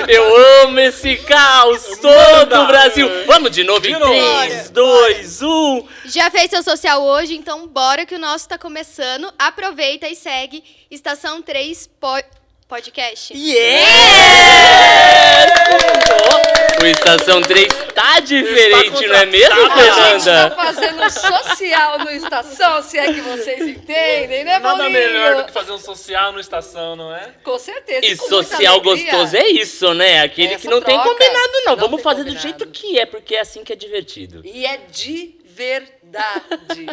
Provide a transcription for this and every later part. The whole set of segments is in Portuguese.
Eu amo esse caos todo o Brasil. Vamos de novo em 3, 2, 1. Já fez seu social hoje, então bora que o nosso tá começando. Aproveita e segue Estação 3 Podcast. Yes! O Estação 3 tá diferente, não é mesmo, A gente Fernanda? tá fazendo um social no Estação, se é que vocês entendem, né, Nada Paulinho? melhor do que fazer um social no Estação, não é? Com certeza. E com muita social alegria. gostoso é isso, né? Aquele Essa que não tem troca. combinado, não. Não Vamos tem fazer combinado. do jeito que é, porque é assim que é divertido. E é de verdade.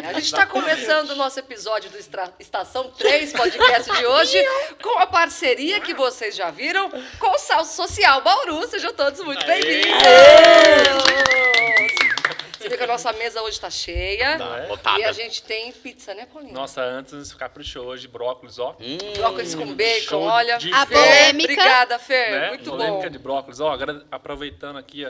A gente está começando o nosso episódio do Estação 3 Podcast de hoje com a parceria que vocês já viram com o Salso Social Bauru. Sejam todos muito bem-vindos. Você vê que a nossa mesa hoje está cheia. Lotada. E a gente tem pizza, né, Paulinho? Nossa, antes caprichou hoje, brócolis, ó. Brócolis com bacon, Show olha. de A Fer, polêmica. Obrigada, Fer. né? Muito Polêmica bom. de brócolis. Ó, aproveitando aqui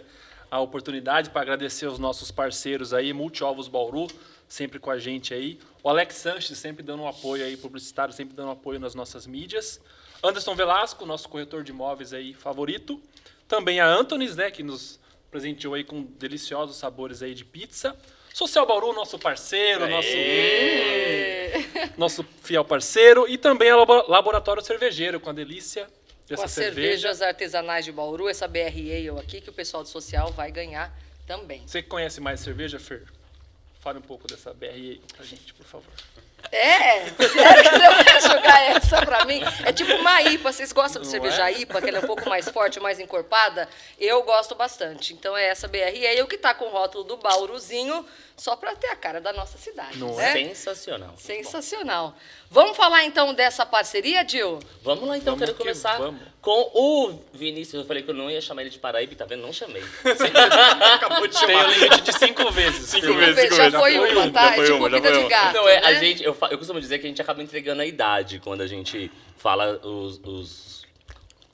a oportunidade para agradecer os nossos parceiros aí, Multiovos Bauru, sempre com a gente aí. O Alex Sanches sempre dando um apoio aí, publicitário, sempre dando um apoio nas nossas mídias. Anderson Velasco, nosso corretor de imóveis aí favorito. Também a Antonis, né, que nos presenteou aí com deliciosos sabores aí de pizza. Social Bauru, nosso parceiro, nosso fiel parceiro. E também a Laboratório Cervejeiro, com a delícia Com dessa as cerveja. cervejas artesanais de Bauru, essa BR Ale aqui, que o pessoal do social vai ganhar também. Você que conhece mais cerveja, Fer? Fale um pouco dessa BR aí pra gente, por favor. É? Sério que você vai jogar essa pra mim? É tipo uma IPA. Vocês gostam de Não cerveja é? IPA, que ela é um pouco mais forte, mais encorpada? Eu gosto bastante. Então é essa BR Ale que tá com o rótulo do Bauruzinho, só pra ter a cara da nossa cidade, Não né? Sensacional. Sensacional. Vamos falar então dessa parceria, Gil? Vamos lá, então. Vamos Quero que começar vamos. com o Vinícius. Eu falei que eu não ia chamar ele de Paraíba, tá vendo? Não chamei. Acabou de Tem o limite de 5 vezes. Cinco vezes, já foi uma, tá? É tipo vida de gato, Não, é, né? a gente, eu costumo dizer que a gente acaba entregando a idade quando a gente fala os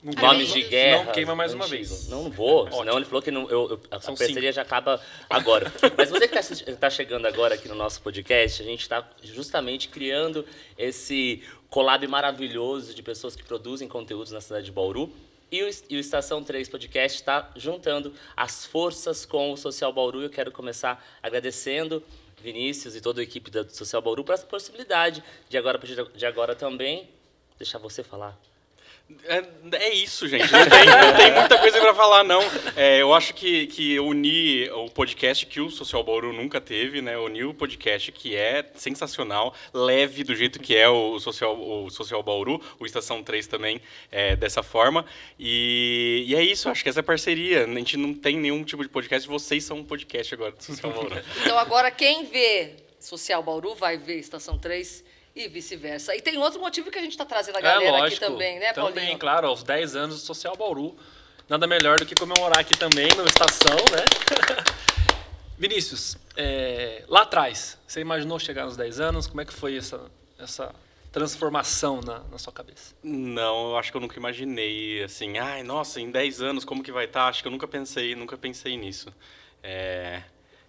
nomes de guerra. Não queima mais uma antigos. vez. Não vou. Ótimo. Senão ele falou que não, a São parceria já acaba agora. Mas você que tá chegando agora aqui no nosso podcast, a gente está justamente criando esse collab maravilhoso de pessoas que produzem conteúdos na cidade de Bauru. E o Estação 3 Podcast está juntando as forças com o Social Bauru. Eu quero começar agradecendo Vinícius e toda a equipe da Social Bauru por essa possibilidade de agora também deixar você falar. É isso, gente. Não tem muita coisa pra falar, não. Eu acho que unir o podcast que o Social Bauru nunca teve, né? Unir o podcast que é sensacional, leve do jeito que é o Social Bauru, o Estação 3 também é dessa forma. E é isso, acho que essa é a parceria. A gente não tem nenhum tipo de podcast, vocês são um podcast agora do Social Bauru. Então agora quem vê Social Bauru vai ver Estação 3 e vice-versa. E tem outro motivo que a gente está trazendo a galera aqui também, né, Paulinho? Também, claro, aos 10 anos do Social Bauru. Nada melhor do que comemorar aqui também no Estação, né? Vinícius, lá atrás, você imaginou chegar nos 10 anos? Como é que foi essa transformação na sua cabeça? Não, eu acho que eu nunca imaginei, assim, ai, nossa, em 10 anos, como que vai estar? Acho que eu nunca pensei nisso.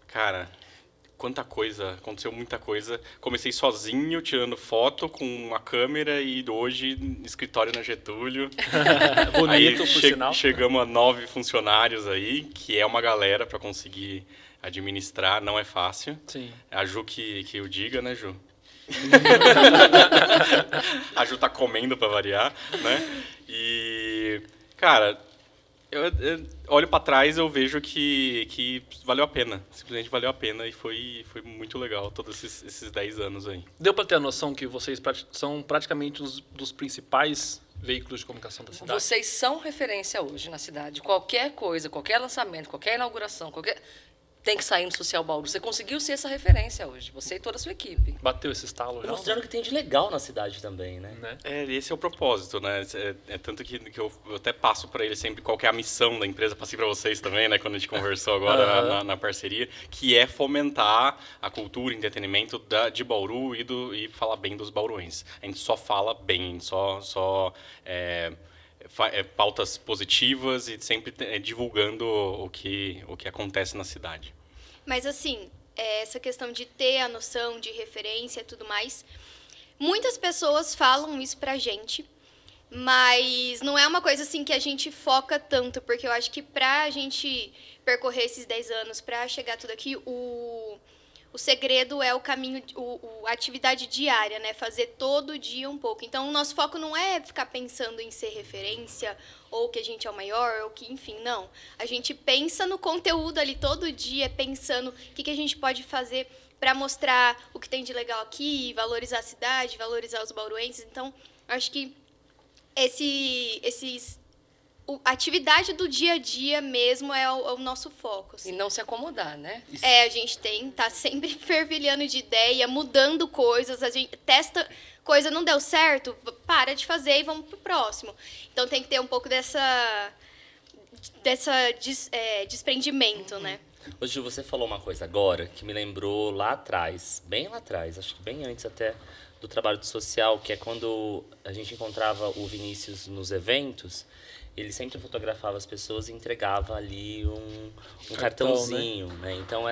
Cara, quanta coisa, aconteceu muita coisa. Comecei sozinho, tirando foto com uma câmera e hoje escritório na Getúlio. Bonito, Aí, por sinal. Chegamos a 9 funcionários aí, que é uma galera para conseguir administrar, não é fácil. Sim. A Ju que o diga, né, Ju? A Ju tá comendo para variar, né? E, cara, eu olho para trás, eu vejo que valeu a pena. Simplesmente valeu a pena e foi muito legal todos esses 10 anos aí. Deu para ter a noção que vocês são praticamente dos principais veículos de comunicação da cidade? Vocês são referência hoje na cidade. Qualquer coisa, qualquer lançamento, qualquer inauguração, tem que sair no Social Bauru. Você conseguiu ser essa referência hoje, você e toda a sua equipe. Bateu esse estalo já? Mostrando que tem de legal na cidade também, né? Né? Esse é o propósito, né? É tanto que eu até passo para ele sempre qual que é a missão da empresa, passei para vocês também, né? Quando a gente conversou agora na parceria, que é fomentar a cultura e entretenimento de Bauru e falar bem dos bauruenses. A gente só fala bem, a gente só pautas positivas e sempre divulgando o que acontece na cidade. Mas assim, essa questão de ter a noção de referência e tudo mais, muitas pessoas falam isso pra gente, mas não é uma coisa assim que a gente foca tanto, porque eu acho que pra gente percorrer esses 10 anos, pra chegar tudo aqui, o segredo é o caminho, a atividade diária, né? Fazer todo dia um pouco. Então, o nosso foco não é ficar pensando em ser referência, ou que a gente é o maior, ou que, enfim, não. A gente pensa no conteúdo ali todo dia, pensando o que a gente pode fazer para mostrar o que tem de legal aqui, valorizar a cidade, valorizar os bauruenses. Então, acho que a atividade do dia a dia mesmo é o nosso foco. Assim. E não se acomodar, né? A gente tá sempre fervilhando de ideia, mudando coisas, a gente testa coisa, não deu certo, para de fazer e vamos pro próximo. Então tem que ter um pouco desprendimento, né? Hoje você falou uma coisa agora que me lembrou lá atrás, bem lá atrás, acho que bem antes até do trabalho do social, que é quando a gente encontrava o Vinícius nos eventos. Ele sempre fotografava as pessoas e entregava ali um cartãozinho, né? Então,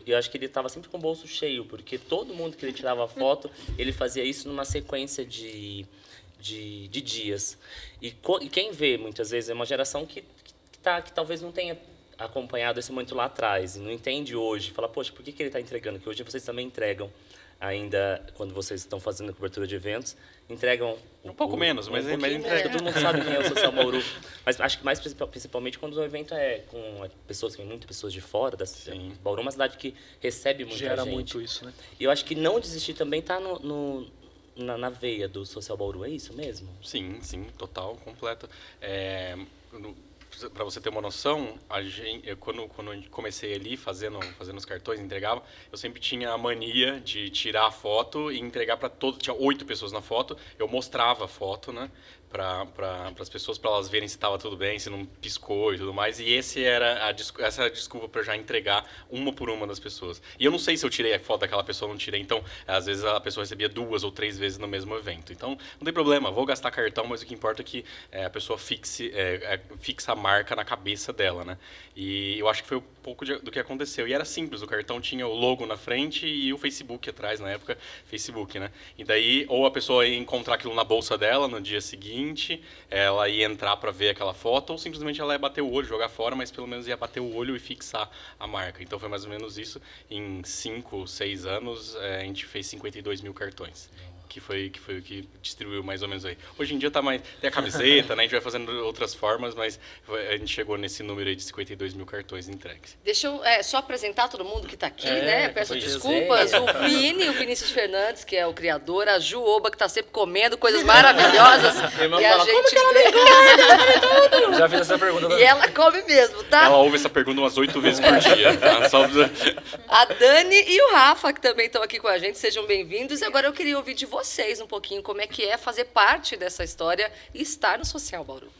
eu acho que ele estava sempre com o bolso cheio, porque todo mundo que ele tirava foto, ele fazia isso numa sequência de dias. E quem vê, muitas vezes, é uma geração que talvez não tenha acompanhado esse momento lá atrás, e não entende hoje. Fala, poxa, por que ele está entregando? Que hoje vocês também entregam. Ainda, quando vocês estão fazendo a cobertura de eventos, entregam... Um pouco menos, mas entrega. Todo mundo sabe quem é o Social Bauru. Mas acho que mais principalmente quando o evento é com pessoas, tem muitas pessoas de fora. Bauru é uma cidade que recebe muita gente. Gera muito isso, né? E eu acho que não desistir também está na veia do Social Bauru, é isso mesmo? Sim, total, completo. Para você ter uma noção, quando eu comecei ali fazendo os cartões, entregava, eu sempre tinha a mania de tirar a foto e entregar para todos. Tinha 8 pessoas na foto, eu mostrava a foto, né, para as pessoas, para elas verem se estava tudo bem, se não piscou e tudo mais. E essa era a desculpa para já entregar uma por uma das pessoas. E eu não sei se eu tirei a foto daquela pessoa ou não tirei. Então, às vezes a pessoa recebia 2 ou 3 vezes no mesmo evento. Então, não tem problema, vou gastar cartão, mas o que importa é que a pessoa fixa a marca na cabeça dela, né? E eu acho que foi um pouco do que aconteceu. E era simples, o cartão tinha o logo na frente e o Facebook atrás, na época, Facebook, né? E daí, ou a pessoa ia encontrar aquilo na bolsa dela no dia seguinte, ela ia entrar para ver aquela foto, ou simplesmente ela ia bater o olho, jogar fora, mas pelo menos ia bater o olho e fixar a marca. Então foi mais ou menos isso. Em 5, 6 anos, a gente fez 52 mil cartões. Que foi o que distribuiu mais ou menos aí. Hoje em dia tem a camiseta, né? A gente vai fazendo outras formas, mas a gente chegou nesse número aí de 52 mil cartões entregues. Deixa eu só apresentar todo mundo que está aqui, né? Peço desculpas. O Vinícius Fernandes, que é o criador, a Ju Oba, que está sempre comendo coisas maravilhosas. irmã e fala, a gente Já fiz essa pergunta também. E ela come mesmo, tá? Ela ouve essa pergunta umas 8 vezes por dia. Tá? A Dani e o Rafa, que também estão aqui com a gente, sejam bem-vindos. E agora eu queria ouvir de vocês um pouquinho como é que é fazer parte dessa história e estar no Social Bauru.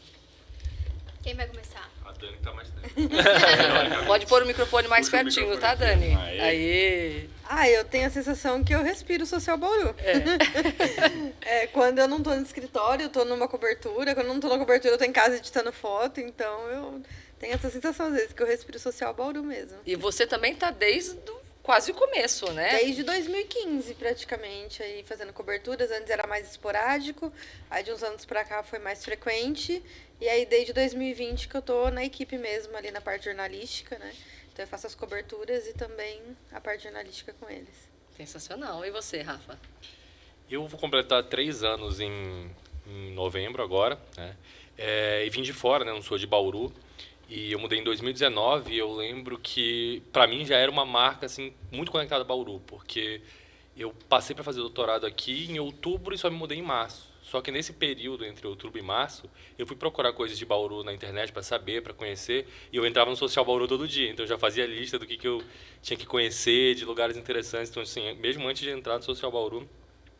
Quem vai começar? A Dani tá mais dentro. Pode pôr o microfone mais Puxa o pertinho, microfone tá, Dani? Aê. Aê! Eu tenho a sensação que eu respiro Social Bauru. Quando eu não tô no escritório, eu tô numa cobertura. Quando eu não tô na cobertura, eu tô em casa editando foto. Então, eu tenho essa sensação, às vezes, que eu respiro Social Bauru mesmo. E você também tá desde quase o começo, né? Desde 2015, praticamente, aí fazendo coberturas. Antes era mais esporádico, aí de uns anos pra cá foi mais frequente. E aí, desde 2020 que eu tô na equipe mesmo, ali na parte jornalística, né? Então, eu faço as coberturas e também a parte jornalística com eles. Sensacional. E você, Rafa? Eu vou completar 3 anos em novembro agora, né? E vim de fora, né? Não sou de Bauru. E eu mudei em 2019 e eu lembro que, para mim, já era uma marca assim, muito conectada a Bauru, porque eu passei para fazer doutorado aqui em outubro e só me mudei em março. Só que nesse período, entre outubro e março, eu fui procurar coisas de Bauru na internet para saber, para conhecer, e eu entrava no Social Bauru todo dia. Então eu já fazia lista do que eu tinha que conhecer, de lugares interessantes. Então, assim, mesmo antes de entrar no Social Bauru,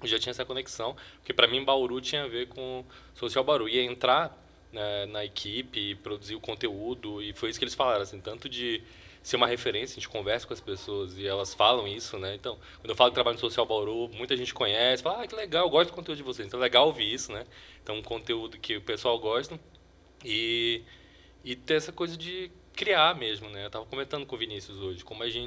eu já tinha essa conexão, porque para mim Bauru tinha a ver com Social Bauru. Ia entrar, né, na equipe, produzir o conteúdo, e foi isso que eles falaram, assim, tanto de ser uma referência, a gente conversa com as pessoas e elas falam isso, né? Então, quando eu falo que trabalho no Social Bauru, muita gente conhece, fala, que legal, eu gosto do conteúdo de vocês. Então, é legal ouvir isso, né? Então, um conteúdo que o pessoal gosta e ter essa coisa de criar mesmo, né? Eu estava comentando com o Vinícius hoje, como eu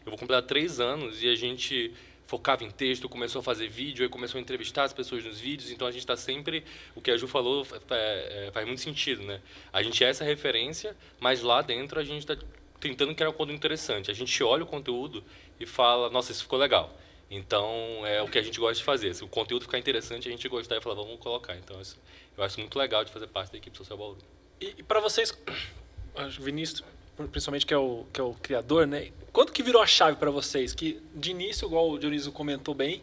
vou completar 3 anos e a gente focava em texto, começou a fazer vídeo, aí começou a entrevistar as pessoas nos vídeos, então a gente está sempre, o que a Ju falou faz muito sentido, né? A gente é essa referência, mas lá dentro a gente está tentando criar um conteúdo interessante. A gente olha o conteúdo e fala, nossa, isso ficou legal. Então, é o que a gente gosta de fazer. Se o conteúdo ficar interessante, a gente gostar e falar, vamos colocar. Então, isso, eu acho muito legal de fazer parte da equipe Social Bauru. E para vocês, o Vinícius, principalmente que é o criador, né? Quando que virou a chave para vocês? Que de início, igual o Dionísio comentou bem,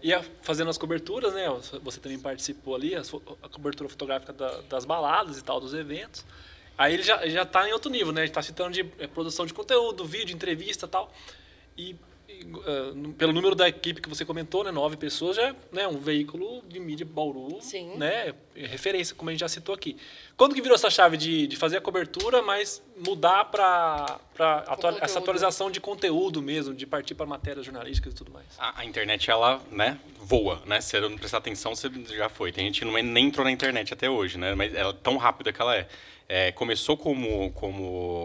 ia fazendo as coberturas, né? Você também participou ali, a cobertura fotográfica das baladas e tal, dos eventos. Aí ele já está em outro nível, né? Ele está citando de produção de conteúdo, vídeo, entrevista e tal. E pelo número da equipe que você comentou, né, 9 pessoas, já é, né, um veículo de mídia Bauru, Sim. Né, referência, como a gente já citou aqui. Quando que virou essa chave de fazer a cobertura, mas mudar para essa atualização de conteúdo mesmo, de partir para matérias jornalísticas e tudo mais? A internet, ela, né, voa, né? Se você não prestar atenção, você já foi. Tem gente que nem entrou na internet até hoje, né? Mas ela é tão rápida que ela é. Começou como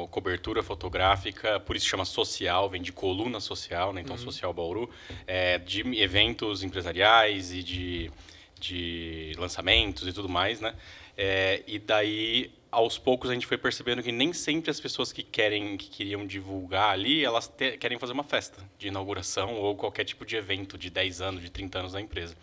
cobertura fotográfica, por isso chama social, vem de coluna social, né? Então Social Bauru, de eventos empresariais e de lançamentos e tudo mais, né? E daí, aos poucos, a gente foi percebendo que nem sempre as pessoas que queriam divulgar ali, elas querem fazer uma festa de inauguração ou qualquer tipo de evento de 10 anos, de 30 anos da empresa.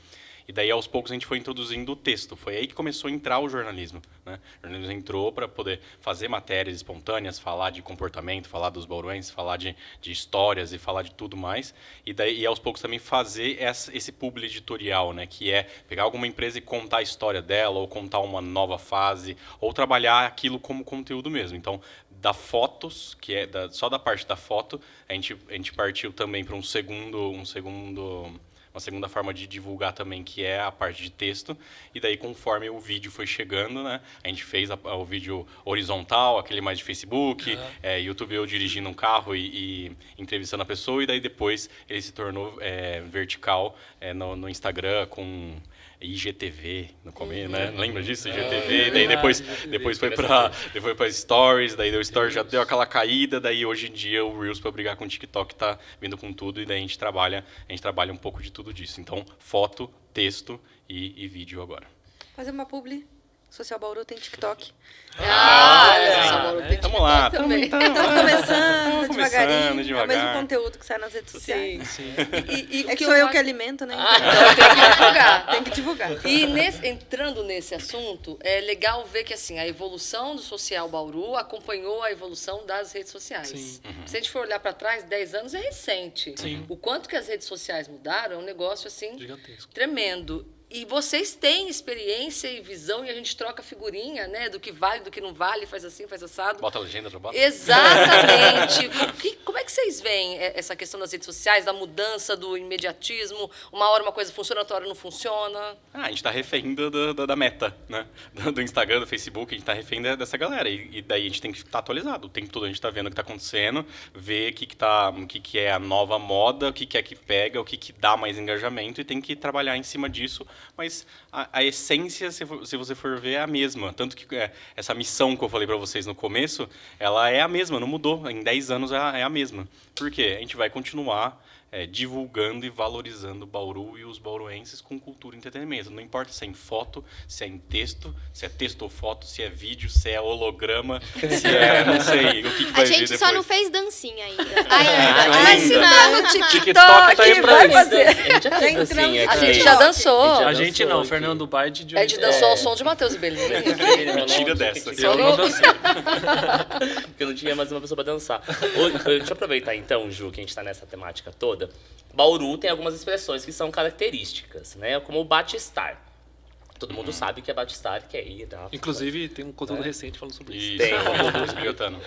E daí, aos poucos, a gente foi introduzindo o texto. Foi aí que começou a entrar o jornalismo, né? O jornalismo entrou para poder fazer matérias espontâneas, falar de comportamento, falar dos bauruenses, falar de histórias e falar de tudo mais. E aos poucos, também fazer esse publi editorial, né? Que é pegar alguma empresa e contar a história dela, ou contar uma nova fase, ou trabalhar aquilo como conteúdo mesmo. Então, da fotos, que é só da parte da foto, a gente partiu também para uma segunda forma de divulgar também, que é a parte de texto. E daí, conforme o vídeo foi chegando, né, a gente fez o vídeo horizontal, aquele mais de Facebook, YouTube eu dirigindo um carro e entrevistando a pessoa, e daí depois ele se tornou vertical no Instagram com IGTV no começo, né? Lembra disso? IGTV, daí depois foi para Stories, daí o Stories já deu aquela caída, daí hoje em dia o Reels, para brigar com o TikTok, tá vindo com tudo, e daí a gente trabalha um pouco de tudo disso. Então, foto, texto e vídeo agora. Fazer uma publi. Social Bauru tem TikTok. Social Bauru tem Tamo lá, TikTok também. Estamos começando devagarinho. devagar. É o mesmo conteúdo que sai nas redes sociais. Sim. É que sou eu que alimento, né? Então tem que divulgar. Tem que divulgar. E entrando nesse assunto, é legal ver que assim, a evolução do Social Bauru acompanhou a evolução das redes sociais. Sim. Se a gente for olhar para trás, 10 anos é recente. Sim. O quanto que as redes sociais mudaram é um negócio assim Gigantesco. tremendo. E vocês têm experiência e visão, e a gente troca figurinha, né? Do que vale, do que não vale, faz assim, faz assado. Bota a legenda, já bota? Exatamente. Como é que vocês veem essa questão das redes sociais, da mudança, do imediatismo? Uma hora uma coisa funciona, outra hora não funciona. A gente tá refém da meta, né? Do Instagram, do Facebook, a gente tá refém dessa galera. E daí a gente tem que estar atualizado. O tempo todo a gente tá vendo o que tá acontecendo, ver o que é a nova moda, o que é que pega, o que dá mais engajamento, e tem que trabalhar em cima disso. Mas a essência, se você for ver, é a mesma. Tanto que essa missão que eu falei para vocês no começo, ela é a mesma, não mudou. Em 10 anos é a mesma. Por quê? A gente vai continuar divulgando e valorizando Bauru e os bauruenses com cultura e entretenimento. Não importa se é em foto, se é em texto, se é texto ou foto, se é vídeo, se é holograma, se é, não sei, o que vai vir depois. A gente só não fez dancinha ainda. Vai ensinar no TikTok, tá aí pra vai isso. fazer. A gente já fez dancinha A aqui. gente já dançou. A gente não, Fernando Bide de A gente dançou ao som de Matheus e Belém. Mentira dessa. Eu não dancei. Porque não tinha mais uma pessoa pra dançar. Deixa eu aproveitar então, Ju, que a gente tá nessa temática toda. Bauru tem algumas expressões que são características, né? Como o batistar. todo mundo sabe que é Batistar, que é ir, tá? Inclusive, tem um conteúdo recente falando sobre isso. Isso, Tem. esbilhotando.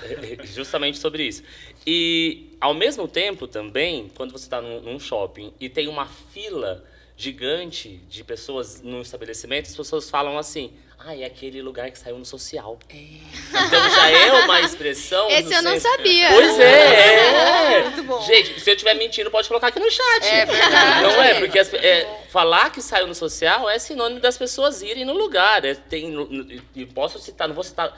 Justamente sobre isso. E, ao mesmo tempo, também, quando você está num shopping e tem uma fila gigante de pessoas no estabelecimento, as pessoas falam assim, é aquele lugar que saiu no social. Então já é uma expressão... Esse eu não sabia. Pois é. Muito bom. Gente, se eu estiver mentindo, pode colocar aqui no chat. É verdade. Não é? Porque falar que saiu no social é sinônimo das pessoas irem no lugar. E posso citar, não vou citar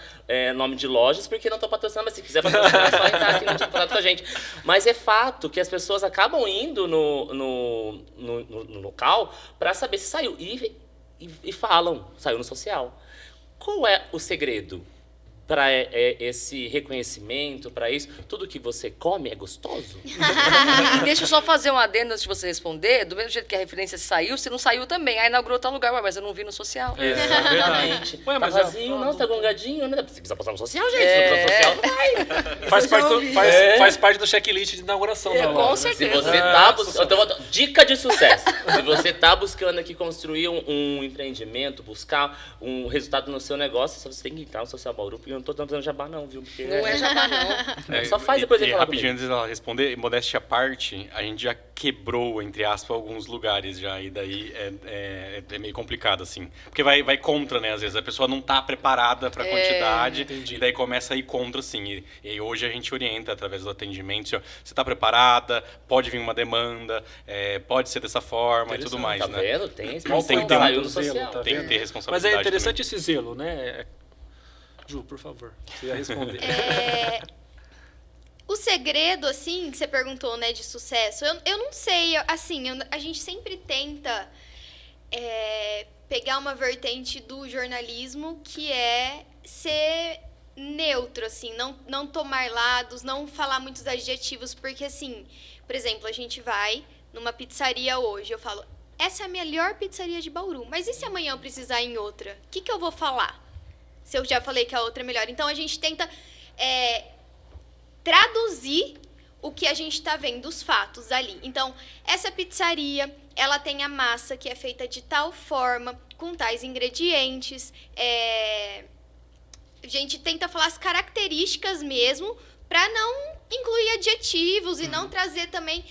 nome de lojas, porque não estou patrocinando, mas se quiser patrocinar, é só entrar aqui no contato com a gente. Mas é fato que as pessoas acabam indo no local para saber se saiu. E falam, saiu no social. Qual é o segredo para esse reconhecimento, para isso? Tudo que você come é gostoso? E deixa eu só fazer um adendo antes de você responder. Do mesmo jeito que a referência saiu, se não saiu também. Aí inaugurou tal lugar, mas eu não vi no social. Exatamente. Ué, Tá mas vazio, não, tá gongadinho, né? Se quiser postar no social, gente. Se não postar no social, não vai. Faz parte do checklist de inauguração da loja. Com Se certeza. você tá buscando... Dica de sucesso. Se você tá buscando aqui construir um empreendimento, buscar um resultado no seu negócio, você tem que entrar no Social Bauru, porque eu não tô dando jabá não, viu? Porque Não é jabá, não. Só faz depois ele falar rapidinho, comigo. antes dela responder, modéstia à parte, a gente já quebrou, entre aspas, alguns lugares já, e daí é meio complicado, assim. Porque vai contra, né, às vezes. A pessoa não tá preparada pra quantidade, entendi. e daí começa a ir contra, assim. E hoje a gente orienta, através do atendimento, assim, ó, você tá preparada, pode vir uma demanda, pode ser dessa forma e tudo mais, Tá né? vendo? Tem esse Tem que ter saiu no zelo, social. tá Tem que vendo? ter Mas responsabilidade é interessante também. esse zelo, né? Ju, por favor, você ia responder. O segredo, assim, que você perguntou, né, de sucesso, eu não sei, assim, a gente sempre tenta pegar uma vertente do jornalismo que é ser neutro, assim, não tomar lados, não falar muitos adjetivos, porque, assim, por exemplo, a gente vai numa pizzaria hoje, eu falo, essa é a melhor pizzaria de Bauru, mas e se amanhã eu precisar ir em outra? O que eu vou falar? Se eu já falei que a outra é melhor. Então, a gente tenta traduzir o que a gente está vendo, os fatos ali. Então, essa pizzaria, ela tem a massa que é feita de tal forma, com tais ingredientes. A gente tenta falar as características mesmo, para não incluir adjetivos e não trazer também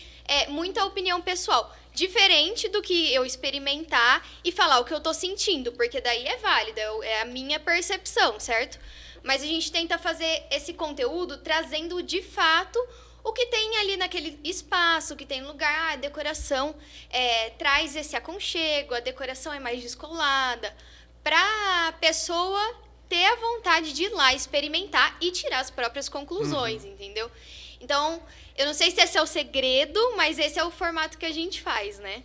muita opinião pessoal. Diferente do que eu experimentar e falar o que eu tô sentindo, porque daí é válido, é a minha percepção, certo? Mas a gente tenta fazer esse conteúdo trazendo de fato o que tem ali naquele espaço, o que tem lugar, a decoração traz esse aconchego, a decoração é mais descolada, para a pessoa ter a vontade de ir lá experimentar e tirar as próprias conclusões, entendeu? Então, eu não sei se esse é o segredo, mas esse é o formato que a gente faz, né?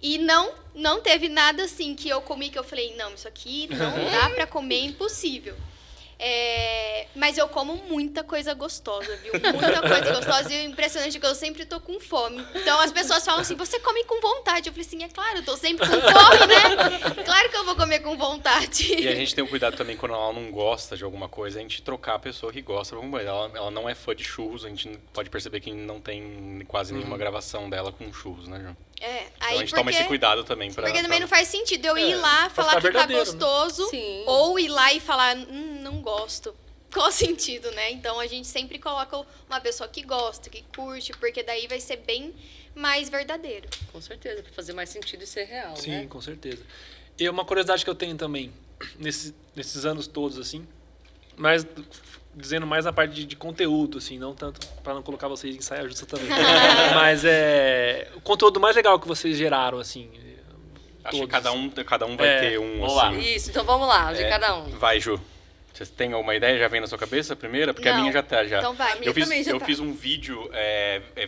E não teve nada assim que eu comi que eu falei, não, isso aqui não dá pra comer, é impossível. Mas eu como muita coisa gostosa, viu? Muita coisa gostosa, e o impressionante é que eu sempre tô com fome. Então as pessoas falam assim, você come com vontade. Eu falei assim, é claro, eu tô sempre com fome, né? Claro que eu vou comer com vontade. E a gente tem um cuidado também quando ela não gosta de alguma coisa, a gente trocar a pessoa que gosta de alguma coisa. Ela não é fã de churros, a gente pode perceber que não tem quase nenhuma gravação dela com churros, né, João? Aí Então a gente toma esse cuidado também. Porque também não faz sentido eu ir lá, falar ficar que tá verdadeiro, né? gostoso, Sim. ou ir lá e falar, não gosto. Qual sentido, né? Então a gente sempre coloca uma pessoa que gosta, que curte, porque daí vai ser bem mais verdadeiro. Com certeza, para fazer mais sentido e ser real, Sim, né? com certeza. E uma curiosidade que eu tenho também, nesses anos todos, assim, mas dizendo mais na parte de conteúdo, assim, não tanto para não colocar vocês em saia justa também. Mas o conteúdo mais legal que vocês geraram, assim. Acho que todos. cada um vai ter um, Boa. assim. Isso, então vamos lá, de cada um. Vai, Ju. Você tem alguma ideia? Já vem na sua cabeça a primeira? Porque a Não. minha já tá, já. Então vai. A minha Eu fiz, também já eu tá. fiz um vídeo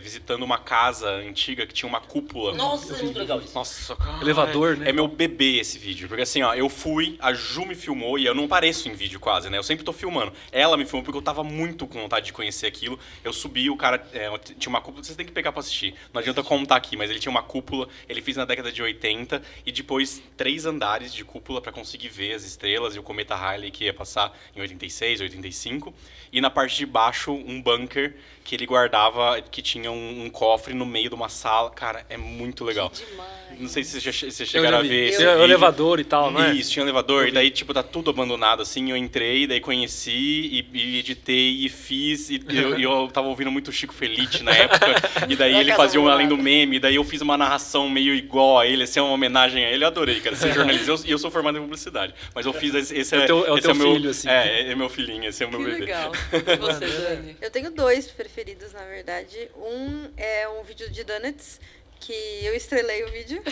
visitando uma casa antiga que tinha uma cúpula. Nossa, é muito legal isso. Nossa, cara. Elevador, né? É meu bebê esse vídeo. Porque assim, ó, eu fui, a Ju me filmou e eu não apareço em vídeo quase, né? Eu sempre tô filmando. Ela me filmou porque eu tava muito com vontade de conhecer aquilo. Eu subi, o cara tinha uma cúpula, vocês têm que pegar pra assistir. Não adianta contar aqui, mas ele tinha uma cúpula, ele fez na década de 80 e depois 3 andares de cúpula pra conseguir ver as estrelas e o cometa Halley que ia passar em 86, 85. E na parte de baixo, um bunker que ele guardava, que tinha um cofre no meio de uma sala. Cara, é muito legal. Que demais. Não sei se vocês chegaram a ver esse Tinha o vídeo. elevador e tal, não é? Isso, tinha um elevador, e daí, tipo, tá tudo abandonado, assim, eu entrei, daí conheci, e editei, e fiz, e eu tava ouvindo muito Chico Felice na época, e daí ele fazia um além do meme, e daí eu fiz uma narração meio igual a ele, assim, uma homenagem a ele, eu adorei, cara, ser jornalista, e eu sou formado em publicidade, mas eu fiz esse É o teu meu, filho, assim. É meu filhinho, esse é o meu Que bebê. legal. E você, Dani? Eu tenho 2 preferidos, na verdade. Um é um vídeo de donuts, que eu estrelei o vídeo.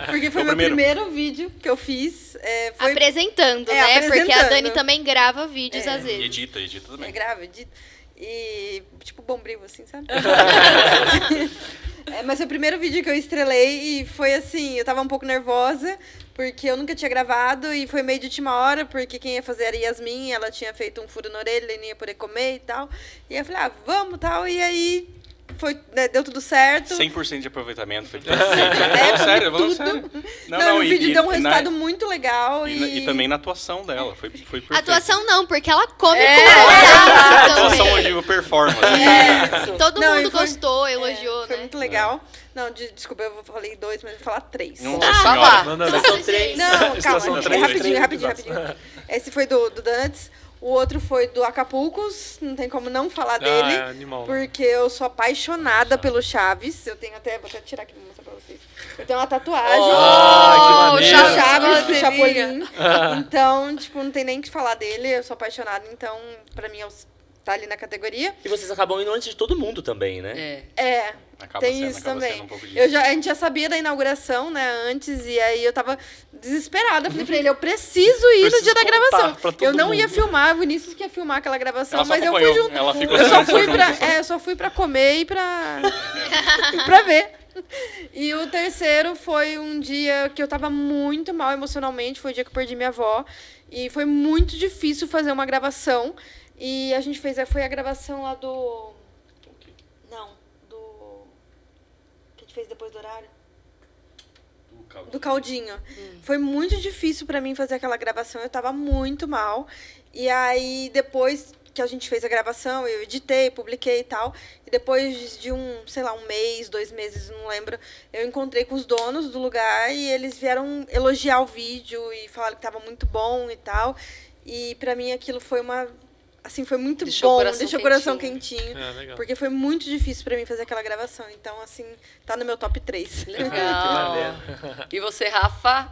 Porque foi o meu primeiro. primeiro vídeo que eu fiz. Foi Apresentando, né? Porque a apresentando. Dani também grava vídeos às E vezes. edita também. grave, edito. E tipo Bombril, assim, sabe? Mas foi o primeiro vídeo que eu estrelei e foi assim, eu tava um pouco nervosa, porque eu nunca tinha gravado e foi meio de última hora, porque quem ia fazer era a Yasmin, ela tinha feito um furo na orelha e não ia poder comer e tal. E eu falei, vamos tal, e aí foi, né, deu tudo certo. 100% de aproveitamento, foi perfeito. Falando sério. Não, o vídeo deu um e resultado muito legal. E também na atuação dela, foi perfeito. Atuação não, porque ela come com A vontade atuação também. hoje, a performance. Todo Não, mundo e foi- gostou, elogiou, Foi né? muito legal. Não, desculpa, eu falei 2, mas eu vou falar 3. Nossa Tá senhora. lá. Não, Mas são 3. Não, Estação calma, três. rapidinho. Esse foi do Donuts. O outro foi do Acapulcos, não tem como não falar dele. é animal. Porque eu sou apaixonada pelo Chaves. Eu tenho até, vou até tirar aqui pra mostrar pra vocês. Eu tenho uma tatuagem que Oh, maneiro. do Chaves, do Chaves, Chapolin. Então, tipo, não tem nem o que falar dele. Eu sou apaixonada, então, pra mim, tá ali na categoria. E vocês acabam indo antes de todo mundo também, né? Acaba Tem sendo, isso acaba também. sendo um pouco disso. A gente já sabia da inauguração, né, antes, e aí eu tava desesperada. Falei pra ele, eu preciso ir no Preciso dia da contar gravação. pra todo Eu não ia mundo. filmar, o Vinícius que ia filmar aquela gravação, Ela só mas eu fui acompanhou, junto. ela ficou Eu só assistindo fui junto. eu só fui pra comer e pra ver. E o terceiro foi um dia que eu tava muito mal emocionalmente, foi o dia que eu perdi minha avó. E foi muito difícil fazer uma gravação. E a gente foi a gravação lá do... Não, do... que a gente fez depois do horário. Do Caldinho. Foi muito difícil pra mim fazer aquela gravação, eu tava muito mal. E aí, depois que a gente fez a gravação, eu editei, publiquei e tal. E depois de sei lá, 1 mês, 2 meses, não lembro, eu encontrei com os donos do lugar e eles vieram elogiar o vídeo e falaram que tava muito bom e tal. E pra mim aquilo foi foi muito Deixou o bom, coração deixou o coração quentinho. quentinho. Legal. Porque foi muito difícil pra mim fazer aquela gravação. Então, assim, tá no meu top 3. Legal. E você, Rafa?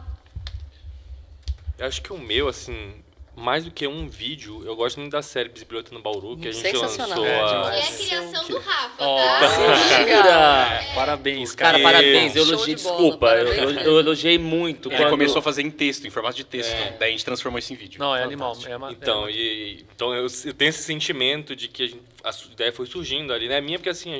Eu acho que o meu, assim, mais do que um vídeo, eu gosto muito da série Bisbilhota no Bauru, que a gente Sensacional. lançou É, E a... é a criação do Rafa, Ó, tá? Jura? Parabéns, Cara, cara. parabéns. Eu Show elogiei, de bola, desculpa. parabéns Eu mesmo. elogiei muito. Ele quando- começou a fazer em texto, em formato de texto. Daí a gente transformou isso em vídeo. Não, é animal. Então, então eu tenho esse sentimento de que a ideia foi surgindo ali, né? Minha, porque assim,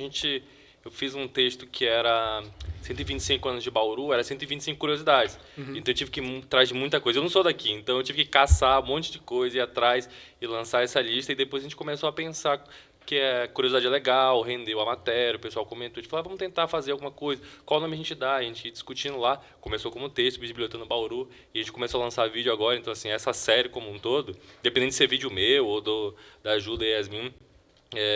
eu fiz um texto que era 125 anos de Bauru, era 125 curiosidades. Então eu tive que ir atrás de muita coisa. Eu não sou daqui, então eu tive que caçar um monte de coisa, ir atrás e lançar essa lista. E depois a gente começou a pensar que a curiosidade é legal, rendeu a matéria, o pessoal comentou, a gente falou, vamos tentar fazer alguma coisa. Qual nome a gente dá? A gente ia discutindo lá, começou como texto, Bisbilhota no Bauru, e a gente começou a lançar vídeo agora. Então, assim, essa série como um todo, dependendo de ser vídeo meu ou da Ju, da Yasmin,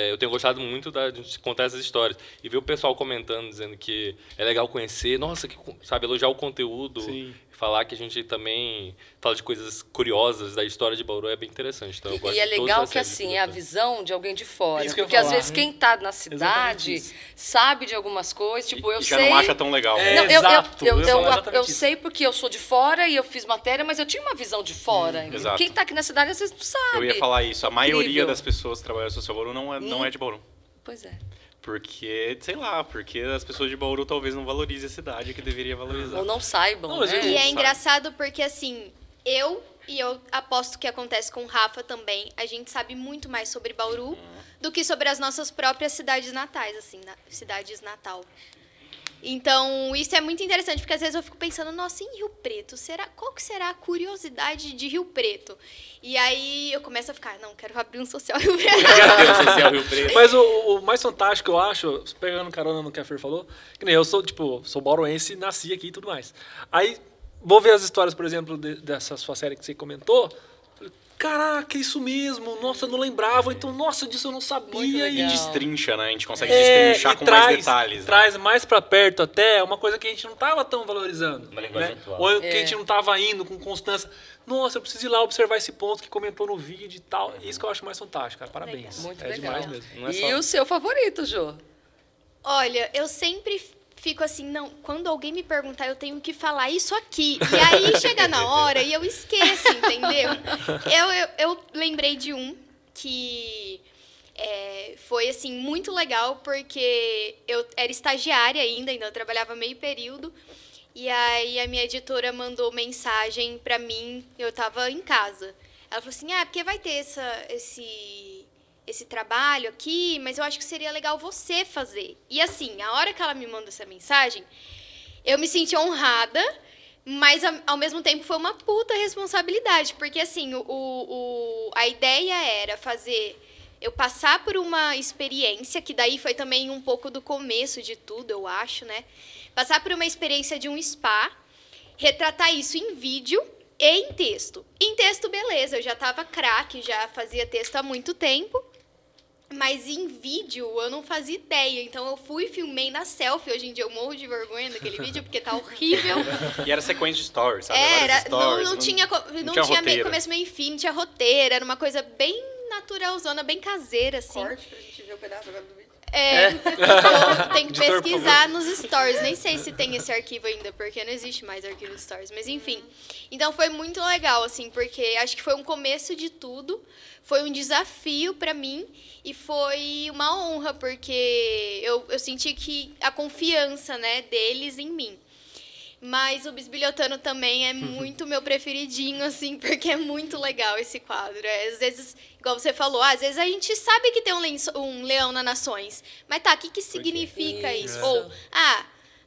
eu tenho gostado muito de gente contar essas histórias. E ver o pessoal comentando, dizendo que é legal conhecer, nossa, sabe, elogiar o conteúdo, Sim. falar que a gente também fala de coisas curiosas da história de Bauru é bem interessante. Então, eu gosto E é de todas legal as que, séries assim, de é a Bisbilhota. visão de alguém de fora. Isso que eu ia Porque, às falar. vezes, quem tá na Exatamente cidade isso. sabe de algumas coisas. Tipo, eu E já sei... não acha tão legal. É. Não, Exato, eu ia falar eu exatamente isso. sei porque eu sou de fora e eu fiz matéria, mas eu tinha uma visão de fora. Exato. Quem tá aqui na cidade, às vezes, não sabe. Eu ia falar isso. A maioria Incrível. das pessoas que trabalham no Social Bauru não é de Bauru. Pois é. Porque, sei lá, porque as pessoas de Bauru talvez não valorizem a cidade que deveria valorizar. Ou não saibam, Não, mas né? E é sabe. engraçado porque, assim, eu aposto que acontece com o Rafa também, a gente sabe muito mais sobre Bauru do que sobre as nossas próprias cidades natais, assim, cidades natal. Então, isso é muito interessante, porque às vezes eu fico pensando, nossa, em Rio Preto, qual que será a curiosidade de Rio Preto? E aí eu começo a ficar, não, quero abrir um social Rio Preto. Deus, social Rio Preto. Mas o mais fantástico, eu acho, pegando carona no que a Fer falou, que nem eu sou, sou bauruense, nasci aqui e tudo mais. Aí, vou ver as histórias, por exemplo, dessa sua série que você comentou. caraca, é isso mesmo, nossa, eu não lembrava, então, nossa, disso eu não Muito sabia. legal. E destrincha, né? A gente consegue destrinchar e com mais detalhes. Né? Traz mais pra perto até uma coisa que a gente não tava tão valorizando. Uma linguagem né? atual. Ou que a gente não tava indo com constância. Nossa, eu preciso ir lá observar esse ponto que comentou no vídeo e tal. Isso que eu acho mais fantástico, cara. Parabéns. Muito é legal. demais mesmo. Não é E só- o seu favorito, Jô? Olha, eu sempre fico assim, não, quando alguém me perguntar, eu tenho que falar isso aqui. E aí chega na hora e eu esqueço, entendeu? Eu lembrei de um que foi, assim, muito legal, porque eu era estagiária ainda eu trabalhava meio período. E aí a minha editora mandou mensagem pra mim, eu tava em casa. Ela falou assim, porque vai ter esse trabalho aqui, mas eu acho que seria legal você fazer. E assim, a hora que ela me mandou essa mensagem, eu me senti honrada, mas ao mesmo tempo foi uma puta responsabilidade, porque assim, a ideia era eu passar por uma experiência, que daí foi também um pouco do começo de tudo, eu acho, né? Passar por uma experiência de um spa, retratar isso em vídeo e em texto. Em texto, beleza, eu já tava craque, já fazia texto há muito tempo. Mas em vídeo eu não fazia ideia. Então eu filmei na selfie. Hoje em dia eu morro de vergonha daquele vídeo, porque tá horrível. E era sequência de stories, sabe? Era, Várias stories, não tinha roteiro. começo, meio e fim, não tinha roteiro. Era uma coisa bem naturalzona, bem caseira, assim. Corte pra gente ver o pedaço agora do vídeo. Então, tem que Editor, por pesquisar nos stories. Nem sei se tem esse arquivo ainda, porque não existe mais arquivo de stories. Mas enfim. Então foi muito legal, assim, porque acho que foi um começo de tudo. Foi um desafio pra mim e foi uma honra, porque eu senti que a confiança, né, deles em mim. Mas o Bisbilhotando também é muito meu preferidinho, assim, porque é muito legal esse quadro. Às vezes, igual você falou, às vezes a gente sabe que tem um leão na Nações, mas tá, o que significa isso? Ou,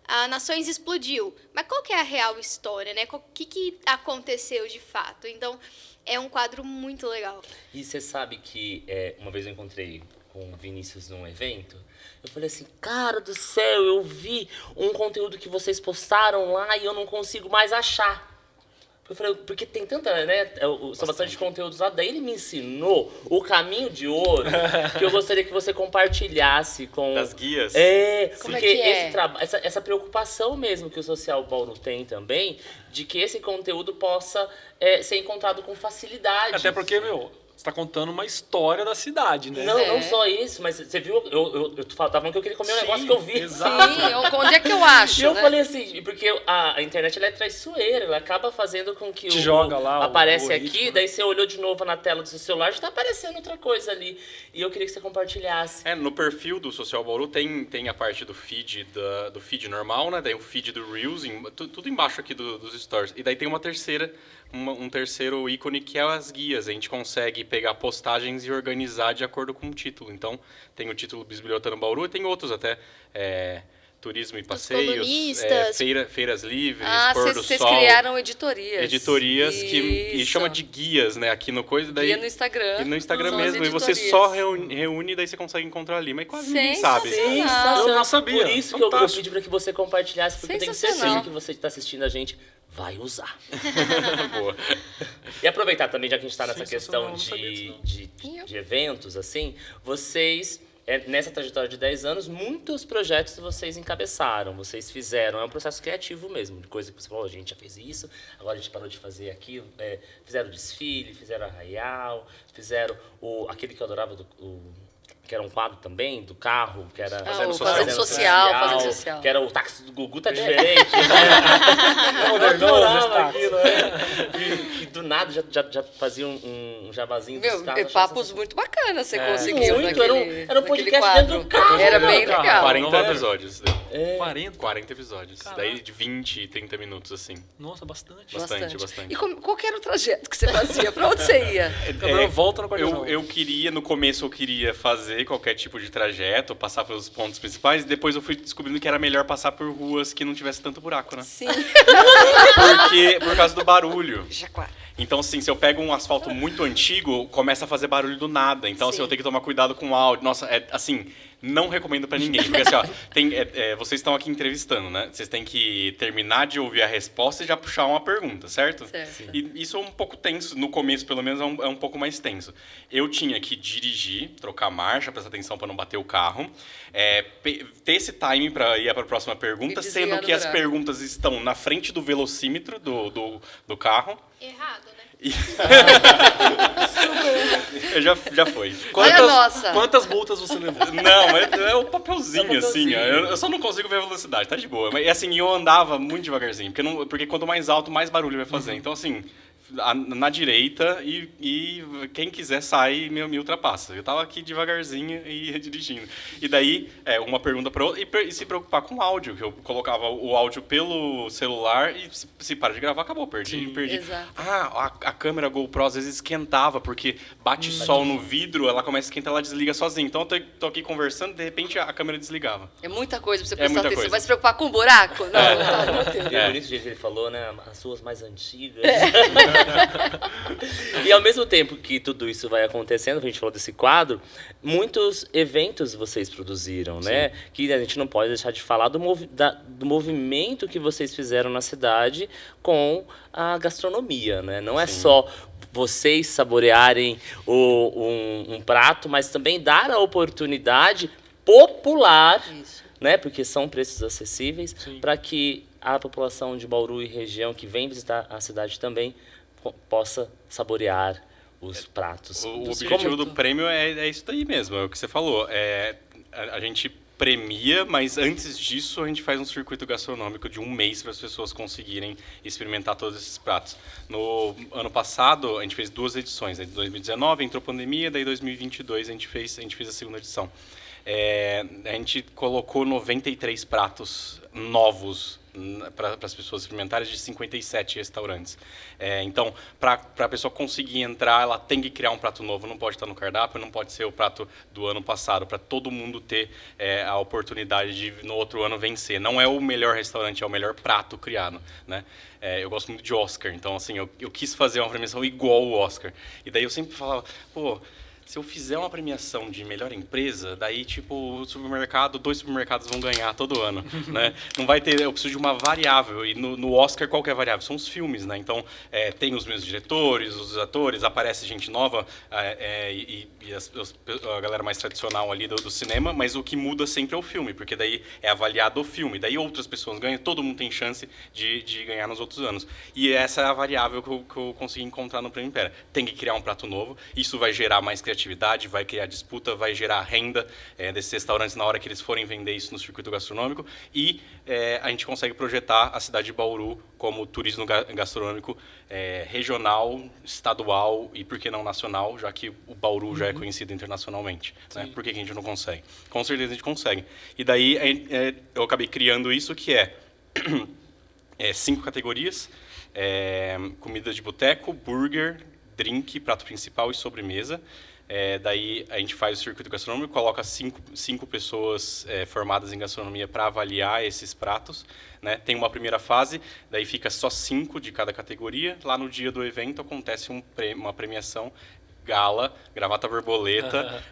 a Nações explodiu, mas qual que é a real história, né? O que aconteceu de fato? Então, é um quadro muito legal. E você sabe que uma vez eu encontrei com o Vinícius num evento, eu falei assim, cara do céu, eu vi um conteúdo que vocês postaram lá e eu não consigo mais achar. Eu falei, porque tem tanta, né, são bastante conteúdos lá, daí ele me ensinou o caminho de ouro que eu gostaria que você compartilhasse com... Das guias. Como é Porque que é? essa preocupação mesmo que o Social Bauru tem também, de que esse conteúdo possa ser encontrado com facilidade. Até porque, você tá contando uma história da cidade, né? Não só isso, mas você viu, eu tava falando que eu queria comer um negócio que eu vi. Exato. Sim, onde é que eu acho, E eu né? falei assim, porque a internet ela é traiçoeira, ela acaba fazendo com que Te joga lá o aparece algoritmo, aqui, né? daí você olhou de novo na tela do seu celular, já tá aparecendo outra coisa ali. E eu queria que você compartilhasse. No perfil do Social Bauru tem a parte do feed do feed normal, né? Daí o feed do Reels, tudo embaixo aqui dos stories. E daí tem um terceiro ícone que é as guias. A gente consegue pegar postagens e organizar de acordo com o título. Então, tem o título Bisbilhotando Bauru e tem outros até. Turismo e passeios, colunistas. feiras livres, Ah, pôr do vocês sol. criaram editorias. Editorias e Isso. chama de guias, né? Aqui no coisa daí. Guia no Instagram. E no Instagram São as mesmo. E você editorias. só reúne, daí você consegue encontrar ali. Mas quase ninguém sabe. Sensacional. Eu não sabia. Por isso que eu Fantástico. pedi pra que você compartilhasse, porque eu tenho certeza Sensacional. que você que tá assistindo a gente vai usar. Boa. E aproveitar também, já que a gente tá nessa Sensacional, questão não sabia disso, de eventos, assim, vocês... nessa trajetória de 10 anos, muitos projetos vocês encabeçaram, vocês fizeram. É um processo criativo mesmo, de coisa que você falou, a gente já fez isso, agora a gente parou de fazer aquilo. Fizeram desfile, fizeram arraial, fizeram aquele que eu adorava, que era um quadro também, do carro, que era... Fazendo social. Que era o táxi do Gugu tá diferente, né? Modernoso esse táxi. aquilo, né? E do nada já fazia um jabazinho dos Meu, carros. papos muito bacanas você conseguiu muito, naquele, era um naquele podcast quadro. dentro do carro, Era né, bem cara? legal. 40 vai- episódios. 40? Episódios. Daí de 20, 30 minutos, assim. Nossa, bastante. Bastante. E qual que era o trajeto que você fazia? Pra onde você ia? Câmera volta no quarteirão. Eu queria, no começo eu queria fazer qualquer tipo de trajeto, passar pelos pontos principais, e depois eu fui descobrindo que era melhor passar por ruas que não tivesse tanto buraco, né? Sim. Por causa do barulho. Jaquara. Então, assim, se eu pego um asfalto muito antigo, começa a fazer barulho do nada. Então, assim, Sim. eu tenho que tomar cuidado com o áudio. Nossa, assim, não recomendo pra ninguém. Porque assim, ó, vocês estão aqui entrevistando, né? Vocês têm que terminar de ouvir a resposta e já puxar uma pergunta, certo? Certo. E isso é um pouco tenso, no começo pelo menos é um pouco mais tenso. Eu tinha que dirigir, trocar marcha, prestar atenção para não bater o carro, ter esse time para ir para a próxima pergunta, E desviar sendo do que as buraco. perguntas estão na frente do velocímetro do carro. Errado, né? Já foi. Olha a nossa. Quantas multas você levou? Não, é o papelzinho, assim. Ó. Eu só não consigo ver a velocidade, tá de boa. Mas assim, eu andava muito devagarzinho, porque quanto mais alto, mais barulho vai fazer. Então, assim, na direita e quem quiser sai me ultrapassa. Eu tava aqui devagarzinho e ia dirigindo. E daí, uma pergunta para outra, e se preocupar com o áudio, que eu colocava o áudio pelo celular e se para de gravar, acabou, perdi. Exato. A câmera GoPro às vezes esquentava, porque bate sol no vidro, ela começa a esquentar, ela desliga sozinha. Então eu tô aqui conversando, de repente a câmera desligava. É muita coisa pra você É prestar muita atenção. coisa. Vai se preocupar com o buraco? Não, tá no roteiro. E é por isso que ele falou, né? As ruas mais antigas. E ao mesmo tempo que tudo isso vai acontecendo, a gente falou desse quadro, muitos eventos vocês produziram, né? Que a gente não pode deixar de falar do movimento que vocês fizeram na cidade com a gastronomia, né? Não é só vocês saborearem um prato, mas também dar a oportunidade popular, Isso. né? Porque são preços acessíveis, para que a população de Bauru e região que vem visitar a cidade também possa saborear os pratos. O dos objetivo do como- prêmio é isso daí mesmo, é o que você falou. A gente premia, mas antes disso a gente faz um circuito gastronômico de um mês para as pessoas conseguirem experimentar todos esses pratos. No ano passado a gente fez 2 edições, né? Em 2019 entrou pandemia, daí em 2022 a gente fez a segunda edição. A gente colocou 93 pratos novos para as pessoas experimentarem de 57 restaurantes. Então, para a pessoa conseguir entrar, ela tem que criar um prato novo, não pode estar no cardápio, não pode ser o prato do ano passado, para todo mundo ter a oportunidade de, no outro ano, vencer. Não é o melhor restaurante, é o melhor prato criado, né? Eu gosto muito de Oscar, então, assim, eu quis fazer uma premiação igual o Oscar. E daí eu sempre falava, pô, se eu fizer uma premiação de melhor empresa, daí, tipo, 2 supermercados vão ganhar todo ano, né? Não vai ter, eu preciso de uma variável, e no Oscar qual que é a variável? São os filmes, né? Então, tem os mesmos diretores, os atores, aparece gente nova, e a galera mais tradicional ali do cinema, mas o que muda sempre é o filme, porque daí é avaliado o filme, daí outras pessoas ganham, todo mundo tem chance de ganhar nos outros anos. E essa é a variável que eu consegui encontrar no Prêmio Impera. Tem que criar um prato novo, isso vai gerar mais criatividade, vai criar disputa, vai gerar renda desses restaurantes na hora que eles forem vender isso no circuito gastronômico, e a gente consegue projetar a cidade de Bauru como turismo gastronômico regional, estadual e, por que não, nacional, já que o Bauru já é conhecido internacionalmente. Né? Por que a gente não consegue? Com certeza a gente consegue. E daí eu acabei criando isso, que 5 categorias: comida de boteco, burger, drink, prato principal e sobremesa. Daí a gente faz o circuito gastronômico, coloca 5 pessoas formadas em gastronomia para avaliar esses pratos, né? Tem uma primeira fase, daí fica só 5 de cada categoria. Lá no dia do evento acontece uma premiação, gala, gravata borboleta,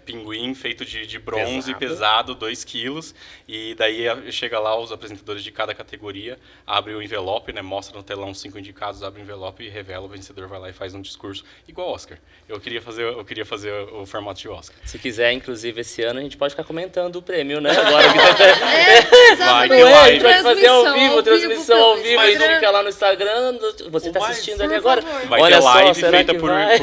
pinguim feito de bronze, pesado 2 quilos, e daí chega lá os apresentadores de cada categoria, abre o envelope, né, mostra no telão 5 indicados, abre o envelope e revela, o vencedor vai lá e faz um discurso igual ao Oscar. Eu queria fazer o formato de Oscar. Se quiser, inclusive, esse ano, a gente pode ficar comentando o prêmio, né? Agora que tá Vai exatamente. ter a live. gente vai fazer ao vivo, transmissão ao pelo vivo, a gente Instagram. fica lá no Instagram, você tá mais, assistindo ali por agora. favor. Vai Olha ter só, live será feita que por vai?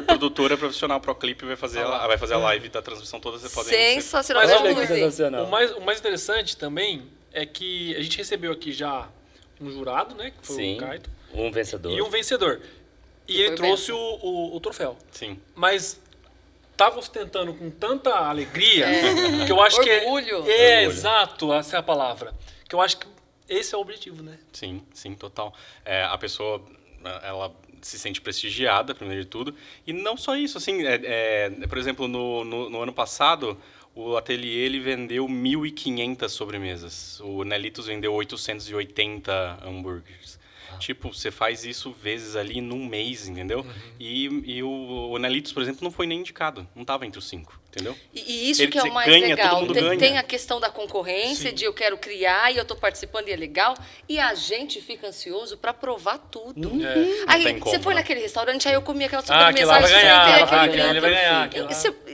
produtora profissional ProClip, vai fazer a live da transmissão toda, você pode Sensacional. Mas Vamos, Olha que Luizinho. sensacional. O mais interessante também é que a gente recebeu aqui já um jurado, né? Que foi Sim, o Caio, um vencedor. e um vencedor. E ele foi trouxe o troféu. Sim. Mas estava ostentando com tanta alegria que eu acho Orgulho. que é exato, essa é a palavra. Que eu acho que esse é o objetivo, né? Sim, total. A pessoa, ela se sente prestigiada, primeiro de tudo. E não só isso, assim, por exemplo, no ano passado, o ateliê ele vendeu 1.500 sobremesas. O Nelitos vendeu 880 hambúrgueres. Tipo, você faz isso vezes ali num mês, entendeu? E o Nelitos, por exemplo, não foi nem indicado. Não estava entre os 5. entendeu? E isso Ele que é o mais ganha, legal. todo mundo ganha. Tem a questão da concorrência, de eu quero criar e eu estou participando e é legal. E a gente fica ansioso para provar tudo. Aí tem você como, foi né? naquele restaurante, aí eu comi aquela Ah, aquele lá vai sobremesa, ganhar, aí aquele aquele ali vai ganhar. aquele lá.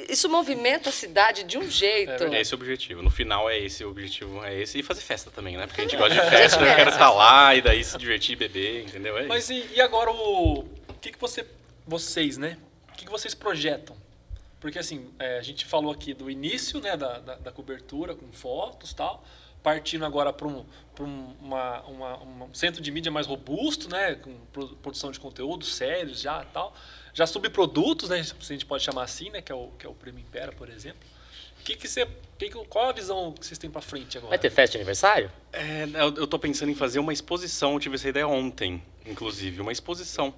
Isso movimenta a cidade de um jeito. É esse o objetivo. No final é esse o objetivo. É esse. E fazer festa também, né? Porque a gente gosta de festa, eu quero estar lá e daí se divertir, beber, entendeu? É Mas isso. e agora o que vocês, né? O que vocês projetam? Porque assim, a gente falou aqui do início, né, da cobertura com fotos e tal, partindo agora para um centro de mídia mais robusto, né, com produção de conteúdo sérios já tal, já subprodutos, né, se a gente pode chamar assim, né, que é o Prêmio Impera, por exemplo. Qual a visão que vocês têm para frente agora? Vai ter festa de aniversário? Eu tô pensando em fazer uma exposição, eu tive essa ideia ontem, inclusive, uma exposição.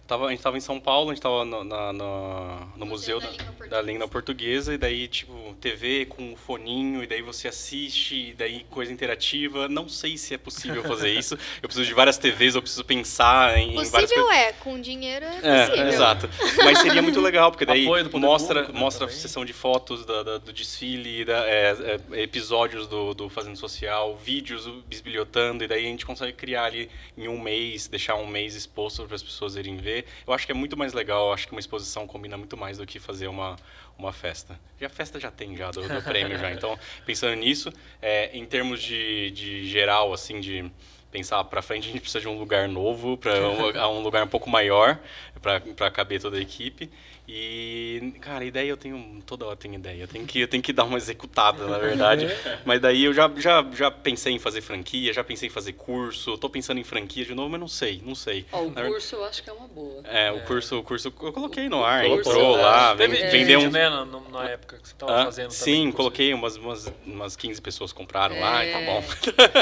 A gente estava em São Paulo, a gente estava no Museu da Língua Portuguesa, e daí, tipo, TV com um foninho, e daí você assiste, e daí coisa interativa. Não sei se é possível fazer isso. Eu preciso de várias TVs, eu preciso pensar em várias coisas. Possível com dinheiro é possível. Exato. Mas seria muito legal, porque daí Apoio do poder mostra público, né, a também. sessão de fotos do desfile, episódios do Fazendo Social, vídeos bisbilhotando, e daí a gente consegue criar ali em um mês, deixar um mês exposto para as pessoas irem ver. Eu acho que é muito mais legal, eu acho que uma exposição combina muito mais do que fazer uma festa. A festa já tem do prêmio já, então pensando nisso, em termos de geral, assim, de pensar para frente, a gente precisa de um lugar novo, para um lugar um pouco maior, para caber toda a equipe. E, cara, ideia toda hora tenho ideia, eu tenho que dar uma executada, na verdade. Mas daí eu já pensei em fazer franquia, já pensei em fazer curso, tô pensando em franquia de novo, mas não sei. Ó, o curso eu acho que é uma boa. O curso eu coloquei no ar, Curso, entrou lá, Teve vendeu vídeo, né, na época que você estava fazendo também. Sim, coloquei umas 15 pessoas compraram lá e tá bom.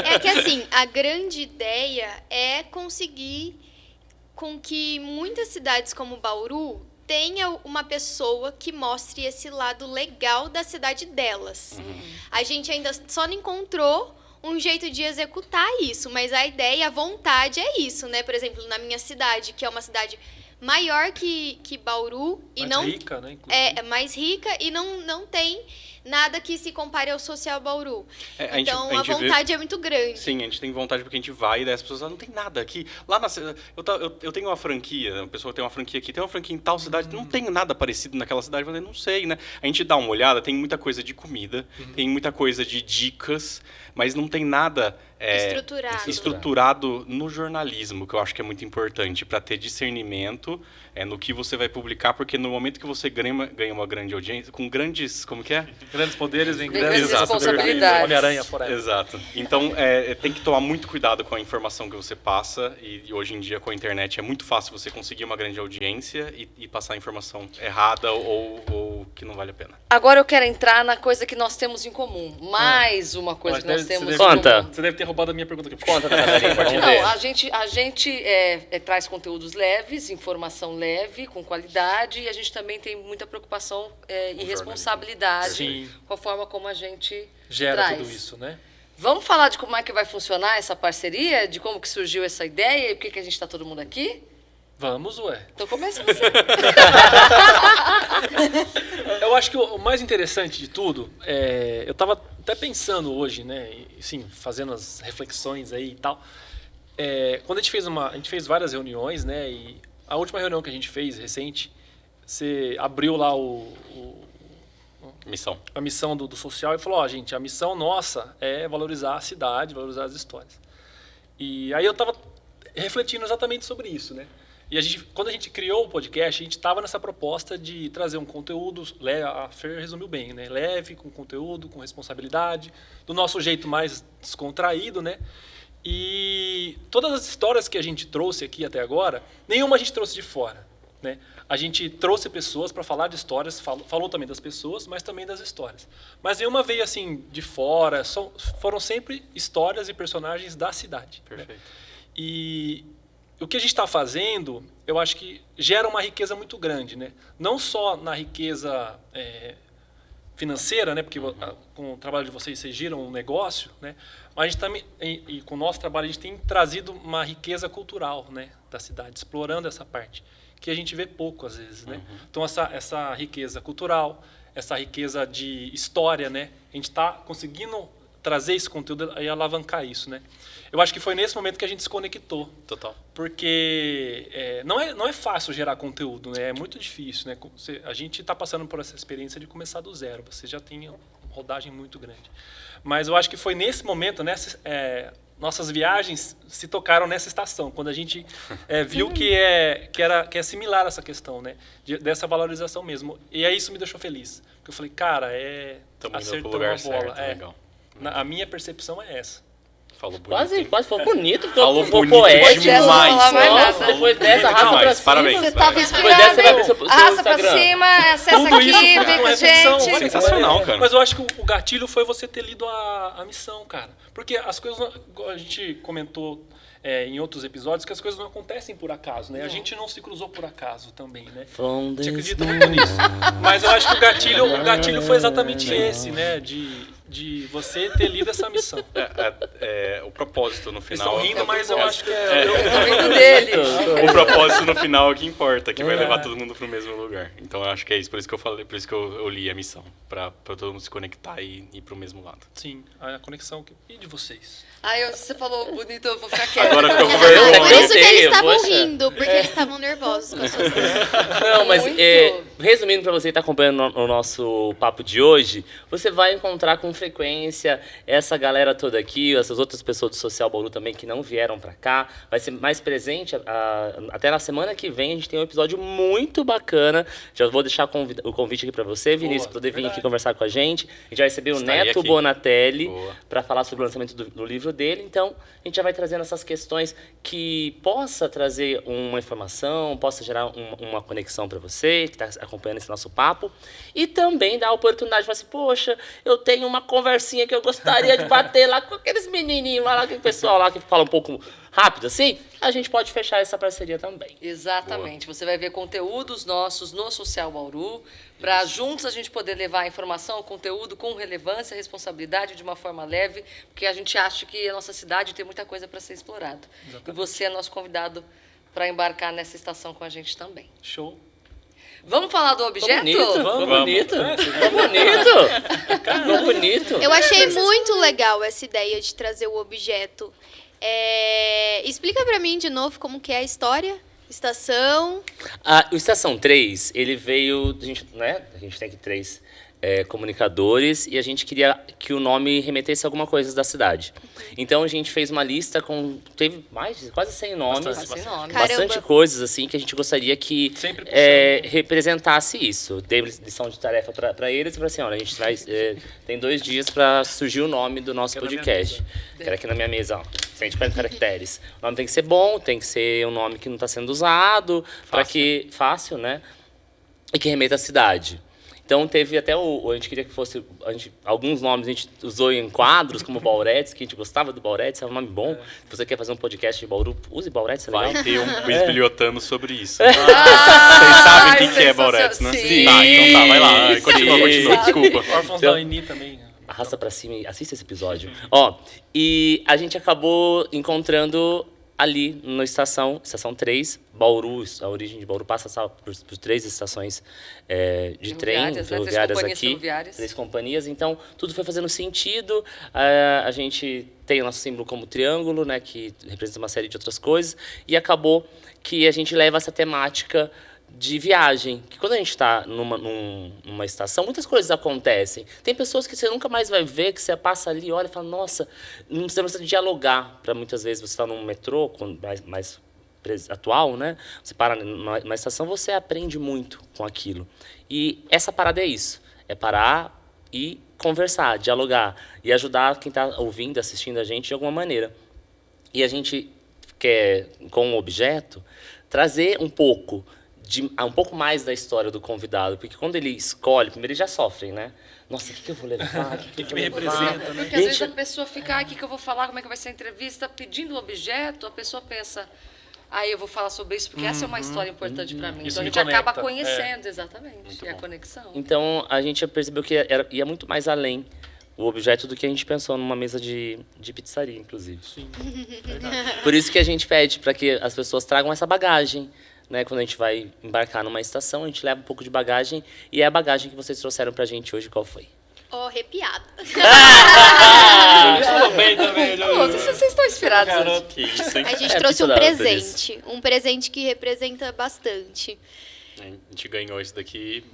É que assim, a grande ideia é conseguir com que muitas cidades como Bauru tenha uma pessoa que mostre esse lado legal da cidade delas. A gente ainda só não encontrou um jeito de executar isso, mas a ideia, a vontade é isso, né? Por exemplo, na minha cidade, que é uma cidade maior que Bauru e Mais não rica, né, inclusive. é mais rica e não tem nada que se compare ao Social Bauru. Então a gente vontade é muito grande. Sim, a gente tem vontade porque a gente vai e daí as pessoas não tem nada aqui. Lá eu tenho uma franquia, a pessoa tem uma franquia aqui, tem uma franquia em tal cidade, não tem nada parecido naquela cidade. Eu falei, não sei, né? A gente dá uma olhada, tem muita coisa de comida, tem muita coisa de dicas, mas não tem nada estruturado no jornalismo, que eu acho que é muito importante para ter discernimento no que você vai publicar, porque no momento que você ganha uma grande audiência, com grandes, como que é? Grandes poderes em Grandes grandes responsabilidades. Homem-Aranha forever. Exato. Então, tem que tomar muito cuidado com a informação que você passa, e hoje em dia com a internet é muito fácil você conseguir uma grande audiência e passar informação errada ou que não vale a pena. Agora eu quero entrar na coisa que nós temos em comum. Mais uma coisa que nós temos em Conta. comum. Você deve ter roubado a minha pergunta aqui. Conta, Catarina, vamos ver. Não, a gente traz conteúdos leves, informação leve, com qualidade, e a gente também tem muita preocupação e responsabilidade Sim. com a forma como a gente Gera traz. tudo isso, né? Vamos falar de como é que vai funcionar essa parceria, de como que surgiu essa ideia e por que a gente está todo mundo aqui? Vamos, ué. Então começa você. Eu acho que o mais interessante de tudo, eu estava até pensando hoje, né, e, sim, fazendo as reflexões aí e tal. Quando a gente fez várias reuniões, né, e a última reunião que a gente fez recente, você abriu lá a missão do social e falou, gente, a missão nossa é valorizar a cidade, valorizar as histórias. E aí eu estava refletindo exatamente sobre isso, né? E quando a gente criou o podcast, a gente estava nessa proposta de trazer um conteúdo, a Fer resumiu bem, né? Leve, com conteúdo, com responsabilidade, do nosso jeito mais descontraído, né? E todas as histórias que a gente trouxe aqui até agora, nenhuma a gente trouxe de fora, né? A gente trouxe pessoas para falar de histórias, falou também das pessoas, mas também das histórias. Mas nenhuma veio assim de fora, foram sempre histórias e personagens da cidade. Perfeito. Né? E o que a gente está fazendo, eu acho que gera uma riqueza muito grande, né? Não só na riqueza financeira, né? Porque com o trabalho de vocês giram um negócio, né? Mas a gente também, e com o nosso trabalho, a gente tem trazido uma riqueza cultural, né, da cidade, explorando essa parte, que a gente vê pouco às vezes, né? Então essa riqueza cultural, essa riqueza de história, né? A gente está conseguindo trazer esse conteúdo e alavancar isso, né? Eu acho que foi nesse momento que a gente se conectou. Total. Porque não é fácil gerar conteúdo, né? É muito difícil, né? A gente está passando por essa experiência de começar do zero. Você já tem uma rodagem muito grande. Mas eu acho que foi nesse momento, nossas viagens se tocaram nessa estação, quando a gente viu que é similar essa questão, né? Dessa valorização mesmo. E aí isso me deixou feliz. Porque eu falei, cara, Tamo indo pro acertamos lugar a bola. certo, legal. A minha percepção é essa. Falou bonito. Quase falou bonito, Falou ficou bonito poético. demais. Não vou falar mais Nossa, nada. depois dessa, Bonito arrasta pra demais, cima. parabéns. Você tava Depois dessa, você vai inspirado. pro seu Arrasta pra Instagram. cima, acessa Tudo aqui, isso vem foi com a uma reflexão. gente. Sensacional, cara. Mas eu acho que o gatilho foi você ter lido a missão, cara. Porque as coisas, a gente comentou em outros episódios, que as coisas não acontecem por acaso, né? A gente não se cruzou por acaso também, né? A gente acredita muito nisso. Mas eu acho que o gatilho foi exatamente esse, né? De você ter lido essa missão. O propósito no Eles final. estão rindo, mas eu acho que Tô rindo dele. O propósito no final é o que importa, que vai levar todo mundo pro mesmo lugar. Então eu acho que é isso, por isso que eu falei, por isso que eu li a missão, pra todo mundo se conectar e ir pro mesmo lado. Sim, a conexão. E de vocês? Você falou bonito, eu vou ficar quieta. Agora ficou com Por vergonha. isso que eles estavam Poxa. rindo, porque eles estavam nervosos com as suas coisas. Não, mas Muito. resumindo para você que está acompanhando o nosso papo de hoje, você vai encontrar com frequência essa galera toda aqui, essas outras pessoas do Social Bauru também que não vieram para cá. Vai ser mais presente até na semana que vem. A gente tem um episódio muito bacana. Já vou deixar o convite aqui para você, Vinícius, para poder vir aqui conversar com a gente. A gente vai receber o Estarei Neto aqui. Bonatelli Boa. para falar sobre o lançamento do livro dele. Então, a gente já vai trazendo essas questões que possa trazer uma informação, possa gerar uma conexão para você que está acompanhando esse nosso papo. E também dar a oportunidade de falar assim, poxa, eu tenho uma conversinha que eu gostaria de bater lá com aqueles menininhos lá, aquele pessoal lá que fala um pouco rápido assim. A gente pode fechar essa parceria também. Exatamente. Você vai ver conteúdos nossos no Social Bauru, para juntos a gente poder levar a informação, o conteúdo com relevância, responsabilidade, de uma forma leve, porque a gente acha que a nossa cidade tem muita coisa para ser explorada. E você é nosso convidado para embarcar nessa estação com a gente também. Show. Vamos falar do objeto? Ficou bonito. Ficou bonito. Ficou bonito. Eu achei muito legal essa ideia de trazer o objeto. Explica pra mim de novo como que é a história, estação. O Estação 3, ele veio, a gente tem aqui 3 comunicadores e a gente queria que o nome remetesse a alguma coisa da cidade. Então a gente fez uma lista teve quase 100 nomes. Sem nome. Caramba. Bastante coisas assim que a gente gostaria que Sempre puxando. representasse isso. Dei lição de tarefa para eles e falei assim, olha, a gente tem 2 dias para surgir o nome do nosso Quero na minha podcast. Quero aqui na minha mesa, ó, 140 caracteres. O nome tem que ser bom, tem que ser um nome que não está sendo usado, para que fácil, né? E que remeta à cidade. Então teve até a gente queria que fosse alguns nomes a gente usou em quadros como Bauretes, que a gente gostava do Bauretes, é um nome bom. Se você quer fazer um podcast de Bauru, use Bauretes, é legal. Vai ter um esbilhotando sobre isso. Vocês sabem o que é Bauretes, né? Sim. Tá, então tá, vai lá. Continua, desculpa. Órfãos Então- da Eni também. Arrasta pra cima e assista esse episódio. Ó, e a gente acabou encontrando ali na estação 3, Bauru, a origem de Bauru passa por 3 estações de trem, Ferroviárias, né? 3 ferroviárias companhias aqui, ferroviárias. 3 companhias, então tudo foi fazendo sentido. A gente tem o nosso símbolo como triângulo, né, que representa uma série de outras coisas, e acabou que a gente leva essa temática de viagem, que quando a gente está numa estação, muitas coisas acontecem. Tem pessoas que você nunca mais vai ver, que você passa ali, olha e fala, nossa, não precisa dialogar. Para muitas vezes você está num metrô mais atual, né? Você para numa estação, você aprende muito com aquilo. E essa parada é isso, é parar e conversar, dialogar e ajudar quem está ouvindo, assistindo a gente de alguma maneira. E a gente quer, com o objeto, trazer um pouco mais da história do convidado, porque quando ele escolhe, primeiro eles já sofrem, né? Nossa, o que eu vou levar? O que me representa, né? Porque às vezes a pessoa fica, o que eu vou falar, como é que vai ser a entrevista, pedindo o objeto, a pessoa pensa, eu vou falar sobre isso, porque essa é uma história importante para mim. Isso Então a me gente acaba conecta, conhecendo, exatamente, e a conexão. Então, a gente percebeu que ia muito mais além o objeto do que a gente pensou numa mesa de pizzaria, inclusive. Sim. Por isso que a gente pede para que as pessoas tragam essa bagagem, né, quando a gente vai embarcar numa estação, a gente leva um pouco de bagagem. E a bagagem que vocês trouxeram pra gente hoje, qual foi? Ó, arrepiada. Falou bem também. Pô, vocês estão inspirados hoje. Garoto, que isso, hein? A gente É, trouxe um precisa dar presente. Um presente que representa bastante. A gente ganhou isso daqui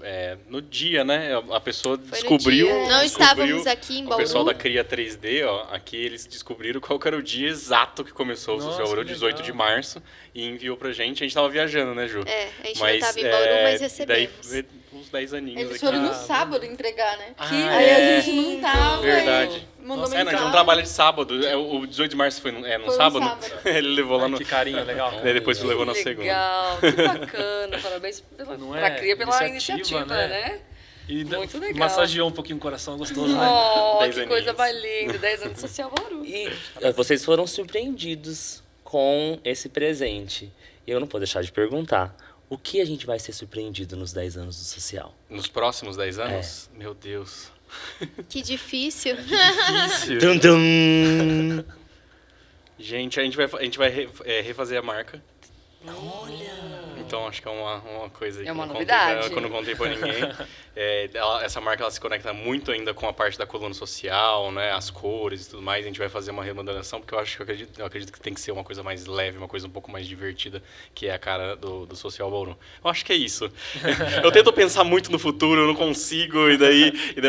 no dia, né? A pessoa Foi descobriu. no dia. Não estávamos descobriu- aqui em O pessoal Bauru. da Cria 3D, ó, aqui eles descobriram qual que era o dia exato que começou o Nossa, Social Bauru, que 18 legal. de março, e enviou pra gente. A gente tava viajando, né, Ju? É, a gente não estava em Bauru, mas recebemos. Daí, uns 10 aninhos Eles aqui. foram no sábado entregar, né? Ah, Aí é. a gente não tava. Verdade. E mandou Não, a mensagem. gente não trabalha de sábado. O 18 de março foi no Foi sábado? no sábado. Ele levou lá no... Que carinho, legal. Daí depois levou na Que segunda. legal, que bacana. Parabéns Não pra é? Cria pela Iniciativa, iniciativa, né? né? E Muito legal. massageou um pouquinho o coração, gostoso, né? Oh, 10 que coisa aninhos. mais linda. 10 anos de Social Bauru. E vocês foram surpreendidos com esse presente. E eu não posso deixar de perguntar, o que a gente vai ser surpreendido nos 10 anos do social? Nos próximos 10 anos? Meu Deus. Que difícil. Dum, dum. Gente, a gente vai refazer a marca. Então acho que é uma coisa aí É que uma eu não novidade. que eu não contei pra ninguém. Essa marca ela se conecta muito ainda com a parte da coluna social, né? As cores e tudo mais. A gente vai fazer uma remodelação, porque eu acredito que tem que ser uma coisa mais leve, uma coisa um pouco mais divertida, que é a cara do Social Bauru. Eu acho que é isso. Eu tento pensar muito no futuro, eu não consigo,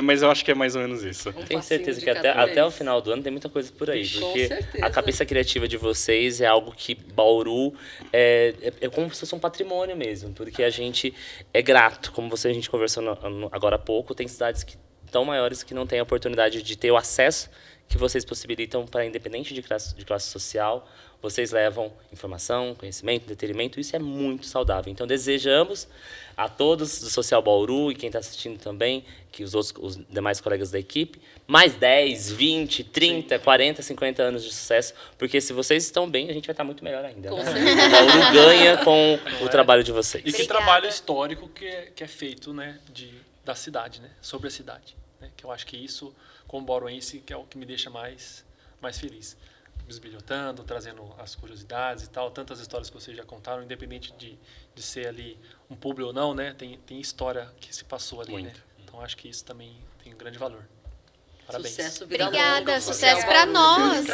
mas eu acho que é mais ou menos isso. Um Tenho passinho certeza de que cada até o vez. final do ano tem muita coisa por aí. Com Porque certeza. a cabeça criativa de vocês é algo que Bauru é como se fosse um patrimônio mesmo. Porque a gente é grato, como a gente conversou agora há pouco, tem cidades tão maiores que não têm a oportunidade de ter o acesso que vocês possibilitam para, independente de classe social, vocês levam informação, conhecimento, entretenimento, isso é muito saudável. Então, desejamos a todos do Social Bauru e quem está assistindo também, que os demais colegas da equipe, mais 10, 20, 30, 40, 50 anos de sucesso, porque se vocês estão bem, a gente vai estar muito melhor ainda. Com Né? certeza. O Bauru ganha com o trabalho de vocês. E que Obrigada. trabalho histórico que é feito, né, da cidade, né, sobre a cidade. Né, que eu acho que isso, como bauruense, que é o que me deixa mais feliz. Bisbilhotando, trazendo as curiosidades e tal, tantas histórias que vocês já contaram, independente de ser ali um público ou não, né, tem história que se passou ali, né? Muito. Então acho que isso também tem um grande valor. Parabéns. Sucesso, vida Obrigada, longa, sucesso Social pra Bauru. nós.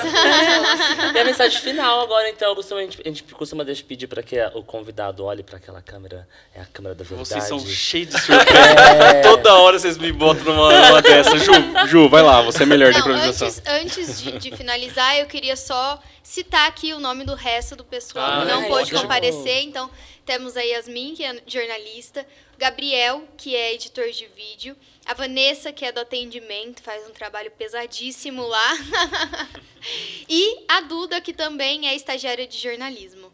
E a mensagem final agora, então, a gente costuma pedir para que o convidado olhe para aquela câmera, é a câmera da verdade. Vocês são cheios de surpresa. Toda hora vocês me botam numa dessa. Ju, vai lá, você é melhor de Não, improvisação. antes de finalizar, eu queria só citar aqui o nome do resto do pessoal Ah, que não é, pôde ótimo. comparecer. Então, temos a Yasmin, que é jornalista, o Gabriel, que é editor de vídeo, a Vanessa, que é do atendimento, faz um trabalho pesadíssimo lá, e a Duda, que também é estagiária de jornalismo.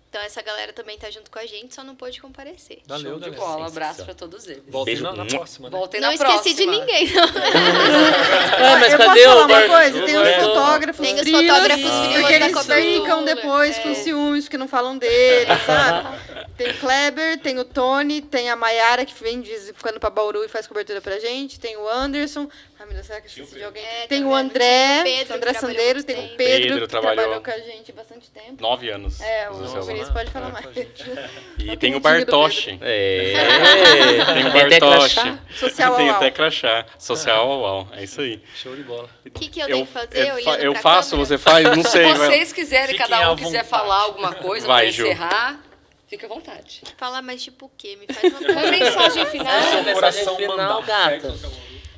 Então, essa galera também tá junto com a gente, só não pôde comparecer. Valeu, Show de galera. bola, abraço pra todos eles. Voltem Beijo. na próxima, né? Voltem Não na esqueci de próxima. ninguém. Ah, mas eu cadê posso o falar uma Bar- coisa? Tem os É. fotógrafos Tem os frilas, fotógrafos frilas porque da eles cobertura. ficam depois com ciúmes, que não falam deles, sabe? Tem o Kleber, tem o Tony, tem a Mayara, que vem de vez em quando pra Bauru e faz cobertura pra gente, tem o Anderson, ai meu Deus, será que eu esqueci de alguém? É, Tem tá o vendo? André, Tinha o Pedro, André que trabalhou Sandeiro, muito tem o tempo. Pedro, Pedro que trabalhou trabalhou com a gente há bastante tempo. 9 anos. É, o Social Vinícius Bauru. pode falar mais. E tem o Apelidinho do Bartoshi. Tem Tem o até Bartoshi. crachá. Social Tem Uau. até crachá. Social Uau. É isso aí. Show de bola. O que eu tenho que fazer? Olhando Eu pra faço, câmera? você faz? Não Se sei. vai lá. vocês quiserem, Fiquem cada à um quiser vontade. falar alguma coisa Vai, pra Ju. encerrar, fica à vontade. Falar mais tipo o quê? Me faz uma Uma mensagem final. Seu Seu mensagem coração final, mandar. gata.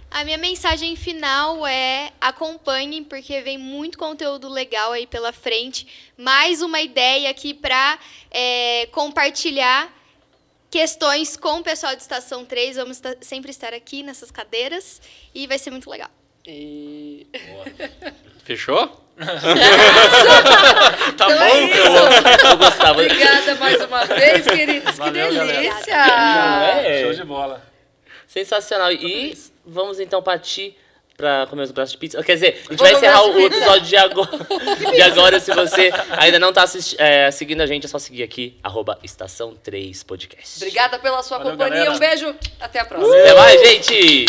A minha mensagem final é: acompanhem, porque vem muito conteúdo legal aí pela frente. Mais uma ideia aqui para compartilhar questões com o pessoal de Estação 3. Vamos sempre estar aqui nessas cadeiras e vai ser muito legal. E... Fechou? Tá então é isso. Eu gostava. Obrigada mais uma vez, queridos. Valeu, que galera. delícia. É. Show de bola. Sensacional. E vamos então partir para comer os braços de pizza. Quer dizer, a gente Vamos vai encerrar comer o pizza. episódio de agora. Se você ainda não está seguindo a gente, é só seguir aqui, @Estação 3 Podcast. Obrigada pela sua Valeu, companhia. galera. Um beijo. Até a próxima. Até mais, gente!